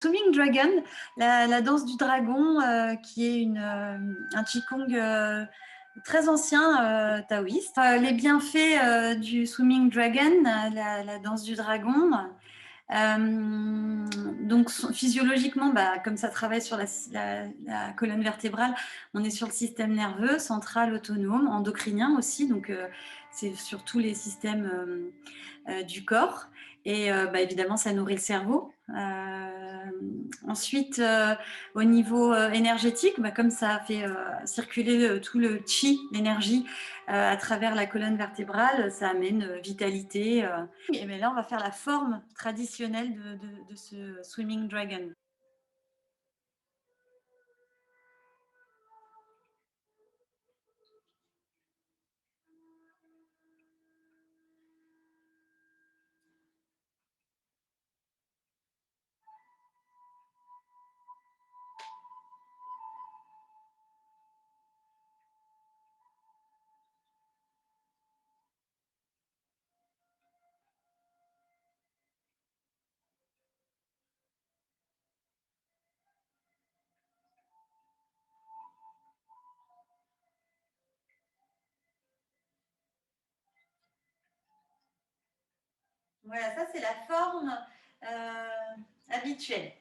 Swimming Dragon, la danse du dragon, qui est un Qigong très ancien, taoïste. Les bienfaits du Swimming Dragon, la danse du dragon. Donc physiologiquement, comme ça travaille sur la colonne vertébrale, on est sur le système nerveux central autonome, endocrinien aussi, donc c'est sur tous les systèmes du corps. Et évidemment, ça nourrit le cerveau. Ensuite, au niveau énergétique, comme ça fait circuler tout le chi, l'énergie, à travers la colonne vertébrale, ça amène vitalité. Et mais là, on va faire la forme traditionnelle de ce Swimming Dragon. Voilà, ça c'est la forme habituelle.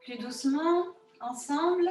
Plus doucement, ensemble.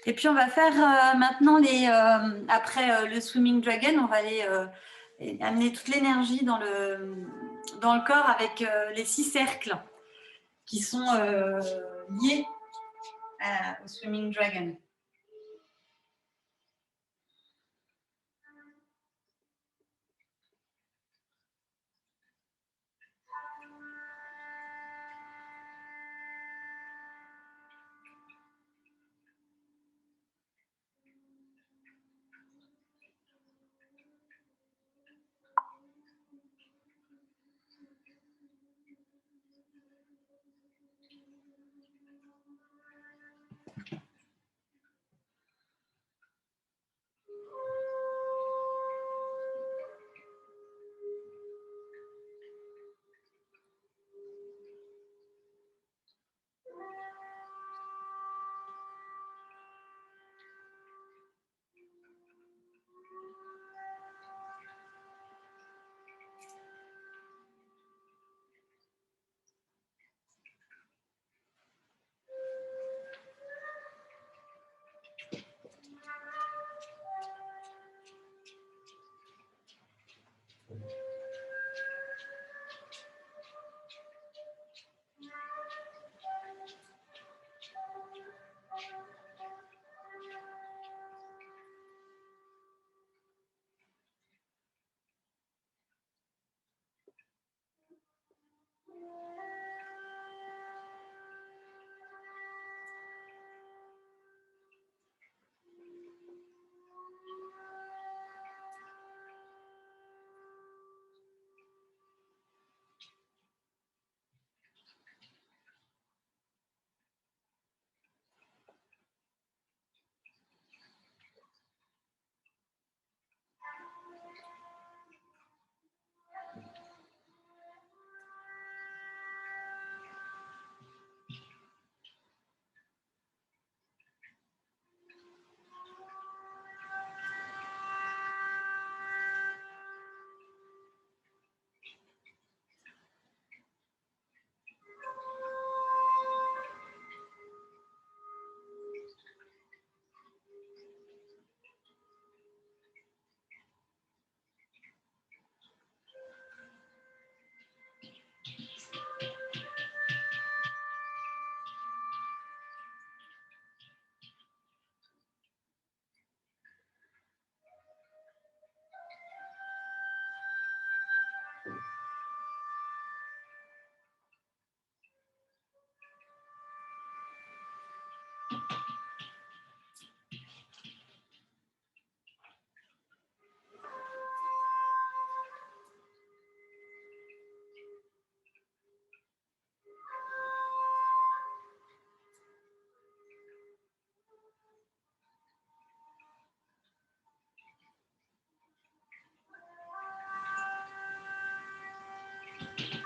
Et puis on va faire maintenant après le swimming dragon, on va aller amener toute l'énergie dans le corps avec les 6 cercles qui sont liés au swimming dragon.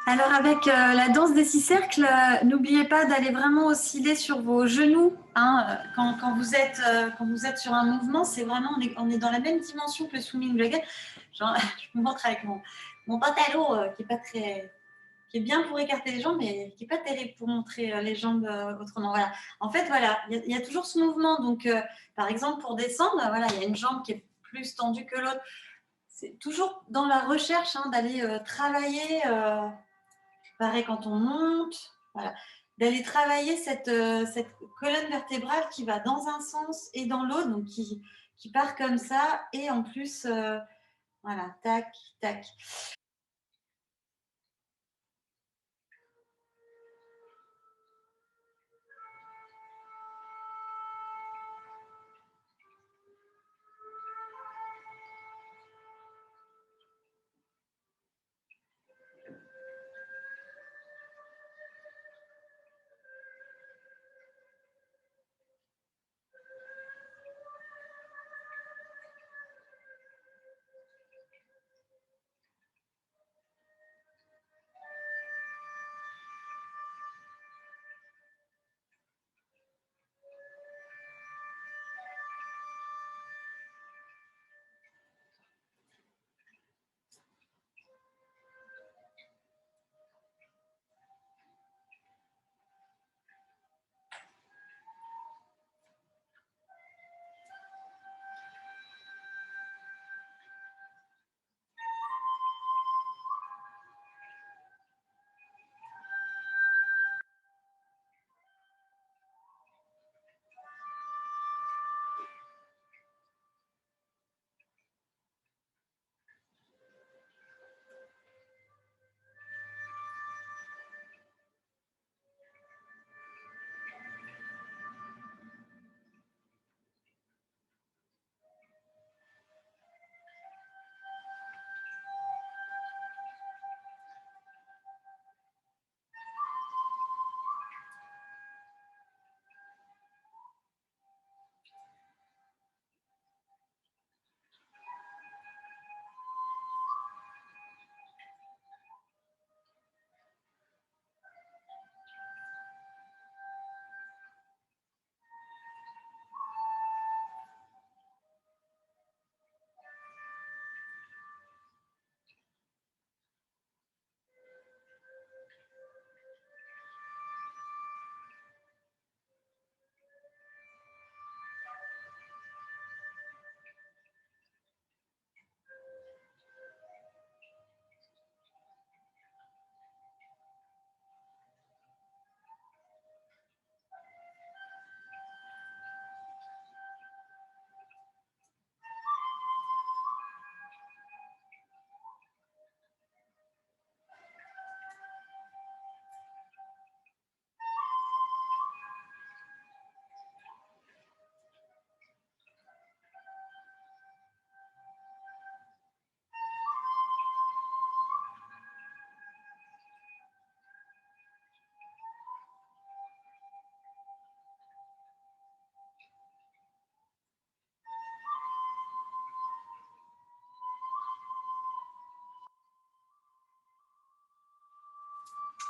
Alors avec la danse des 6 cercles, n'oubliez pas d'aller vraiment osciller sur vos genoux. Hein, quand vous êtes sur un mouvement, c'est vraiment, on est dans la même dimension que le swimming dragon. Genre, je vous montre avec mon pantalon qui est pas très, qui est bien pour écarter les jambes, mais qui n'est pas terrible pour montrer les jambes autrement. Voilà. En fait, voilà, il y a toujours ce mouvement. Donc, par exemple, pour descendre, voilà, il y a une jambe qui est plus tendue que l'autre. C'est toujours dans la recherche hein, d'aller travailler. Pareil quand on monte, voilà, d'aller travailler cette colonne vertébrale qui va dans un sens et dans l'autre, donc qui part comme ça, et en plus, voilà, tac, tac.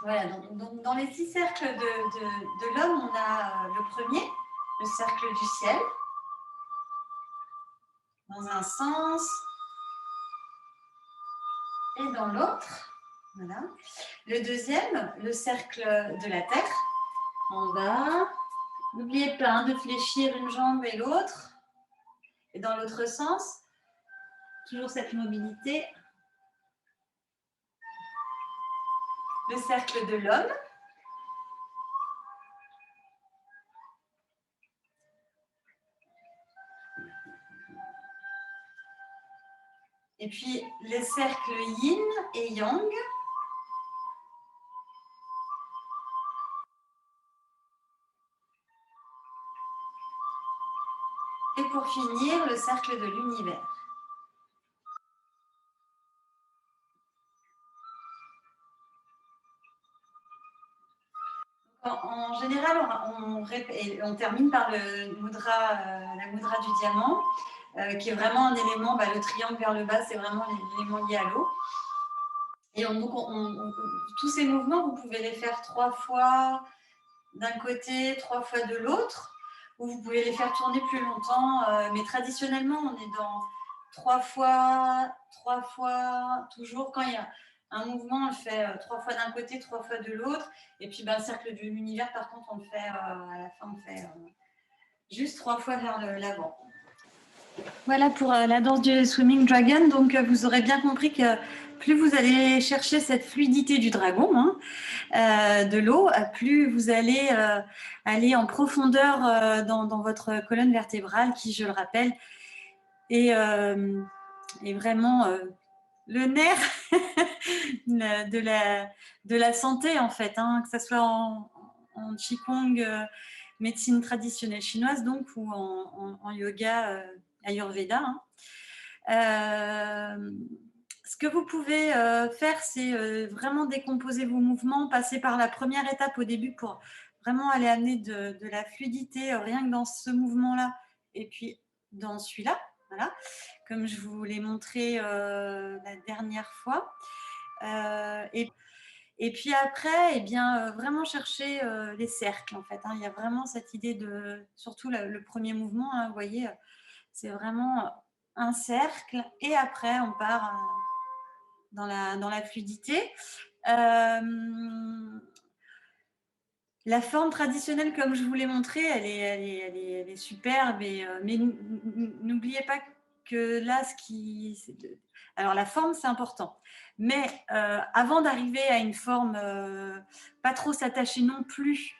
Voilà, donc dans les 6 cercles de l'homme, on a le premier, le cercle du ciel, dans un sens et dans l'autre. Voilà. Le deuxième, le cercle de la terre, en bas. N'oubliez pas hein, de fléchir une jambe et l'autre. Et dans l'autre sens, toujours cette mobilité. Le cercle de l'homme. Et puis les cercles yin et yang. Et pour finir, le cercle de l'univers. En général, on termine par la moudra du diamant, qui est vraiment un élément, le triangle vers le bas, c'est vraiment l'élément lié à l'eau. Et tous ces mouvements, vous pouvez les faire 3 fois d'un côté, 3 fois de l'autre, ou vous pouvez les faire tourner plus longtemps. Mais traditionnellement, on est dans 3 fois, toujours. Quand il y a un mouvement, on le fait 3 fois d'un côté, 3 fois de l'autre. Et puis, le cercle de l'univers, par contre, on le fait à la fin, on fait juste 3 fois vers l'avant. Voilà pour la danse du Swimming Dragon. Donc, vous aurez bien compris que plus vous allez chercher cette fluidité du dragon, de l'eau, plus vous allez aller en profondeur dans votre colonne vertébrale qui, je le rappelle, est vraiment le nerf de la santé, en fait, que ce soit en Qigong, médecine traditionnelle chinoise, donc, ou en yoga Ayurveda. Ce que vous pouvez faire, c'est vraiment décomposer vos mouvements, passer par la première étape au début pour vraiment aller amener de la fluidité rien que dans ce mouvement-là et puis dans celui-là, voilà, comme je vous l'ai montré la dernière fois. Et puis après, vraiment chercher les cercles, en fait. Il y a vraiment cette idée de, surtout le premier mouvement, vous voyez, c'est vraiment un cercle et après, on part dans la fluidité. La forme traditionnelle, comme je vous l'ai montré, elle est superbe, mais n'oubliez pas que là, alors la forme, c'est important. Mais avant d'arriver à une forme, pas trop s'attacher non plus.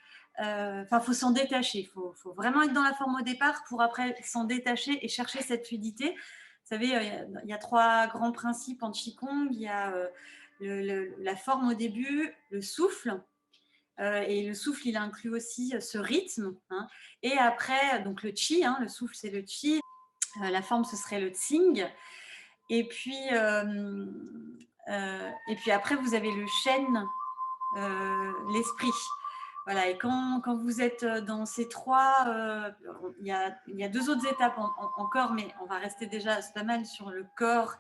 Faut s'en détacher. Il faut vraiment être dans la forme au départ pour après s'en détacher et chercher cette fluidité. Vous savez, il y a 3 grands principes en Qigong. Il y a la forme au début, le souffle. Et le souffle, il inclut aussi ce rythme. Et après, donc le qi, le souffle, c'est le qi. La forme, ce serait le tsing. Et puis après, vous avez le shen, l'esprit. Voilà, et quand vous êtes dans ces 3, il y a 2 autres étapes encore, mais on va rester déjà pas mal sur le corps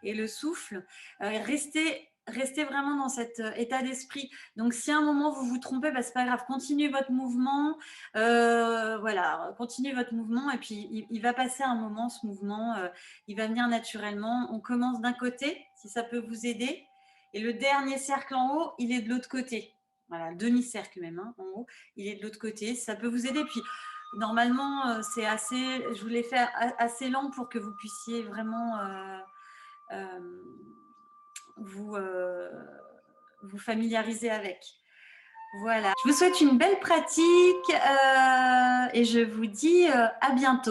et le souffle. Restez vraiment dans cet état d'esprit. Donc, si à un moment vous vous trompez, c'est pas grave, continuez votre mouvement. Voilà, continuez votre mouvement et puis il va passer un moment, ce mouvement, il va venir naturellement. On commence d'un côté, si ça peut vous aider, et le dernier cercle en haut, il est de l'autre côté. Voilà, demi-cercle même, en haut, il est de l'autre côté. Ça peut vous aider. Puis, normalement, c'est assez, je vous l'ai fait assez lent pour que vous puissiez vraiment vous familiariser avec. Voilà. Je vous souhaite une belle pratique et je vous dis à bientôt.